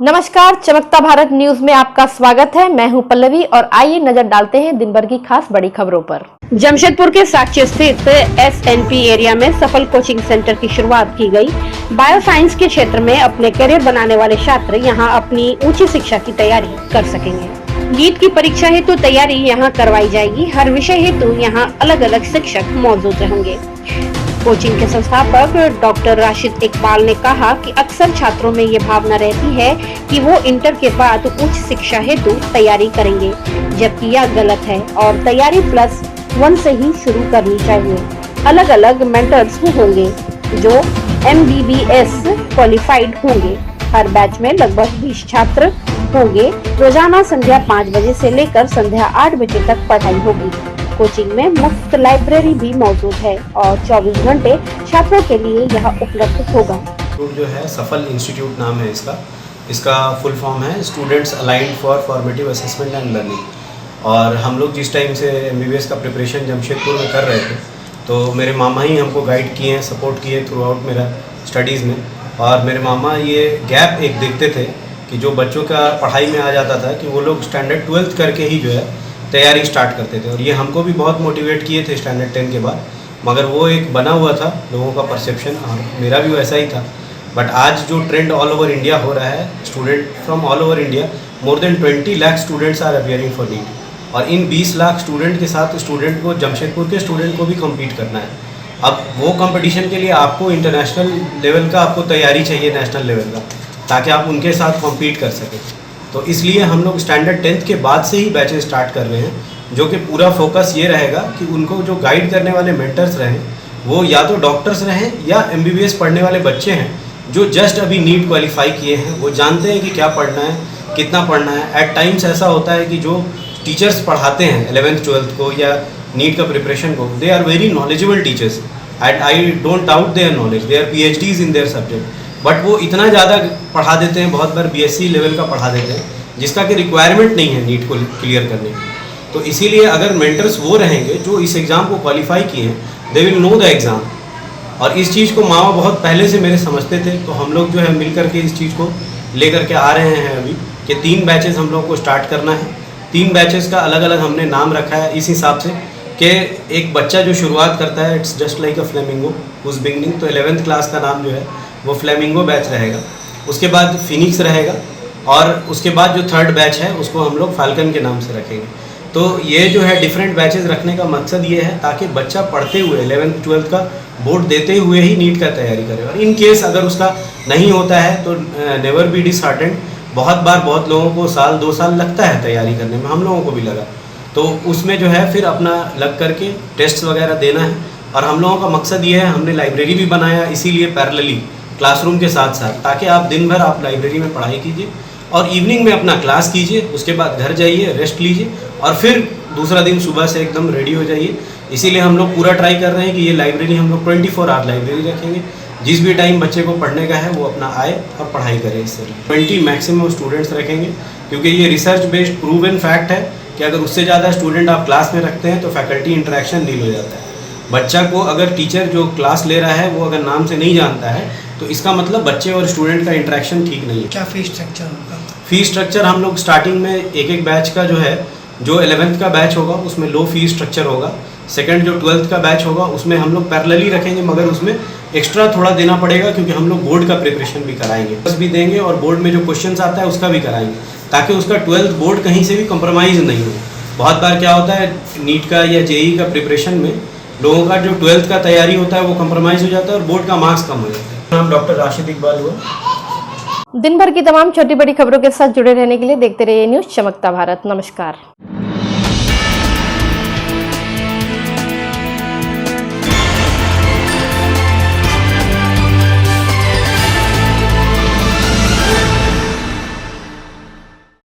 नमस्कार, चमकता भारत न्यूज में आपका स्वागत है। मैं हूं पल्लवी और आइए नजर डालते हैं दिन भर की खास बड़ी खबरों पर। जमशेदपुर के साक्ष्य स्थित SNP एरिया में सफल कोचिंग सेंटर की शुरुआत की गई। बायो साइंस के क्षेत्र में अपने करियर बनाने वाले छात्र यहां अपनी ऊंची शिक्षा की तैयारी कर सकेंगे। नीट की परीक्षा हेतु तैयारी यहां करवाई जाएगी। हर विषय हेतु यहां अलग अलग शिक्षक मौजूद रहेंगे। कोचिंग के संस्थापक डॉक्टर राशिद इकबाल ने कहा कि अक्सर छात्रों में ये भावना रहती है कि वो इंटर के बाद उच्च शिक्षा हेतु तैयारी करेंगे, जबकि यह गलत है और तैयारी +1 से ही शुरू करनी चाहिए। अलग अलग मेंटर्स होंगे जो MBBS क्वालिफाइड होंगे। हर बैच में लगभग 20 छात्र होंगे। रोजाना संध्या 5 बजे से लेकर संध्या 8 बजे तक पढ़ाई होगी। कोचिंग में मुफ्त लाइब्रेरी भी मौजूद है और 24 घंटे छात्रों के लिए यह उपलब्ध होगा। जो है सफल इंस्टीट्यूट नाम है इसका फुल फॉर्म है students aligned for formative assessment and learning. और हम लोग जिस टाइम से MBBS का प्रिपरेशन जमशेदपुर में कर रहे थे तो मेरे मामा ही हमको गाइड किए हैं, सपोर्ट किए थ्रू आउट मेरा स्टडीज़ में। और मेरे मामा ये गैप एक देखते थे कि जो बच्चों का पढ़ाई में आ जाता था कि वो लोग स्टैंडर्ड 12th करके ही जो है तैयारी स्टार्ट करते थे। और ये हमको भी बहुत मोटिवेट किए थे स्टैंडर्ड 10 के बाद, मगर वो एक बना हुआ था लोगों का परसेप्शन और मेरा भी वैसा ही था। बट आज जो ट्रेंड ऑल ओवर इंडिया हो रहा है, student from all over India, more than 20 lakh students are appearing for NEET. और इन 20 लाख स्टूडेंट के साथ स्टूडेंट को, जमशेदपुर के स्टूडेंट को भी कम्पीट करना है। अब वो कंपटीशन के लिए आपको इंटरनेशनल लेवल का आपको तैयारी चाहिए, नेशनल लेवल का, ताकि आप उनके साथ कम्पीट कर सकें। तो इसलिए हम लोग स्टैंडर्ड 10th के बाद से ही बैचेस स्टार्ट कर रहे हैं, जो कि पूरा फोकस ये रहेगा कि उनको जो गाइड करने वाले मेंटर्स रहें वो या तो डॉक्टर्स रहें या MBBS पढ़ने वाले बच्चे हैं जो जस्ट अभी नीट क्वालिफाई किए हैं। वो जानते हैं कि क्या पढ़ना है, कितना पढ़ना है। एट टाइम्स ऐसा होता है कि जो टीचर्स पढ़ाते हैं 11th 12th को या नीट का प्रिपरेशन को, they are very knowledgeable teachers and I don't doubt their knowledge, they are PhDs in their subject. But वो इतना ज़्यादा पढ़ा देते हैं, बहुत बार BSc लेवल का पढ़ा देते हैं, जिसका कि रिक्वायरमेंट नहीं है नीट को क्लियर करने की। तो इसीलिए अगर मेंटर्स वो रहेंगे जो इस एग्ज़ाम को क्वालिफाई किए हैं, they will know the exam. और इस चीज़ को मामा बहुत पहले से मेरे समझते थे, तो हम लोग जो है मिल करके इस चीज़ को लेकर के आ रहे हैं अभी कि 3 बैचेस हम लोग को स्टार्ट करना है। 3 बैचेस का अलग अलग हमने नाम रखा है इस हिसाब से कि एक बच्चा जो शुरुआत करता है, it's just like a flamingo उस बिगनिंग। तो 11th क्लास का नाम जो है वो फ्लेमिंगो बैच रहेगा। उसके बाद फिनिक्स रहेगा और उसके बाद जो 3rd बैच है उसको हम लोग फाल्कन के नाम से रखेंगे। तो ये जो है डिफरेंट बैचेस रखने का मकसद ये है ताकि बच्चा पढ़ते हुए 11th 12th का बोर्ड देते हुए ही नीट का तैयारी करे। और इन केस अगर उसका नहीं होता है तो नेवर बी डिसहार्टेंड। बहुत बार बहुत लोगों को 1-2 साल लगता है तैयारी करने में, हम लोगों को भी लगा। तो उसमें जो है फिर अपना लग करके टेस्ट वगैरह देना है। और हम लोगों का मकसद ये है, हमने लाइब्रेरी भी बनाया इसीलिए पैरेलली क्लासरूम के साथ साथ, ताकि आप दिन भर आप लाइब्रेरी में पढ़ाई कीजिए और इवनिंग में अपना क्लास कीजिए, उसके बाद घर जाइए, रेस्ट लीजिए और फिर दूसरा दिन सुबह से एकदम रेडी हो जाइए। इसीलिए हम लोग पूरा ट्राई कर रहे हैं कि ये लाइब्रेरी हम लोग 24 आवर लाइब्रेरी रखेंगे। जिस भी टाइम बच्चे को पढ़ने का है वो अपना आए और पढ़ाई करे। इससे 20 मैक्सिमम स्टूडेंट्स रखेंगे, क्योंकि ये रिसर्च बेस्ड प्रूवन फैक्ट है कि अगर उससे ज़्यादा स्टूडेंट आप क्लास में रखते हैं तो फैकल्टी इंटरेक्शन नील हो जाता है। बच्चा को अगर टीचर जो क्लास ले रहा है वो अगर नाम से नहीं जानता है तो इसका मतलब बच्चे और स्टूडेंट का इंटरेक्शन ठीक नहीं है। क्या फीस स्ट्रक्चर होगा? फीस स्ट्रक्चर हम लोग स्टार्टिंग में एक बैच का जो है, जो 11th का बैच होगा उसमें लो फीस स्ट्रक्चर होगा। सेकंड जो 12th का बैच होगा उसमें हम लोग पैरेलली रखेंगे, मगर उसमें एक्स्ट्रा थोड़ा देना पड़ेगा क्योंकि हम लोग बोर्ड का प्रिपरेशन भी कराएंगे, बस भी देंगे और बोर्ड में जो क्वेश्चंस आता है उसका भी कराएंगे, ताकि उसका 12th बोर्ड कहीं से भी कॉम्प्रोमाइज़ नहीं हो। बहुत बार क्या होता है नीट का या JEE का प्रिपरेशन में लोगों का जो 12th का तैयारी होता है वो कॉम्प्रोमाइज़ हो जाता है और बोर्ड का मार्क्स कम हो जाता है। नाम डॉक्टर राशिद इकबाल हुआ। दिन भर की तमाम छोटी बड़ी खबरों के साथ जुड़े रहने के लिए देखते रहिए न्यूज चमकता भारत। नमस्कार।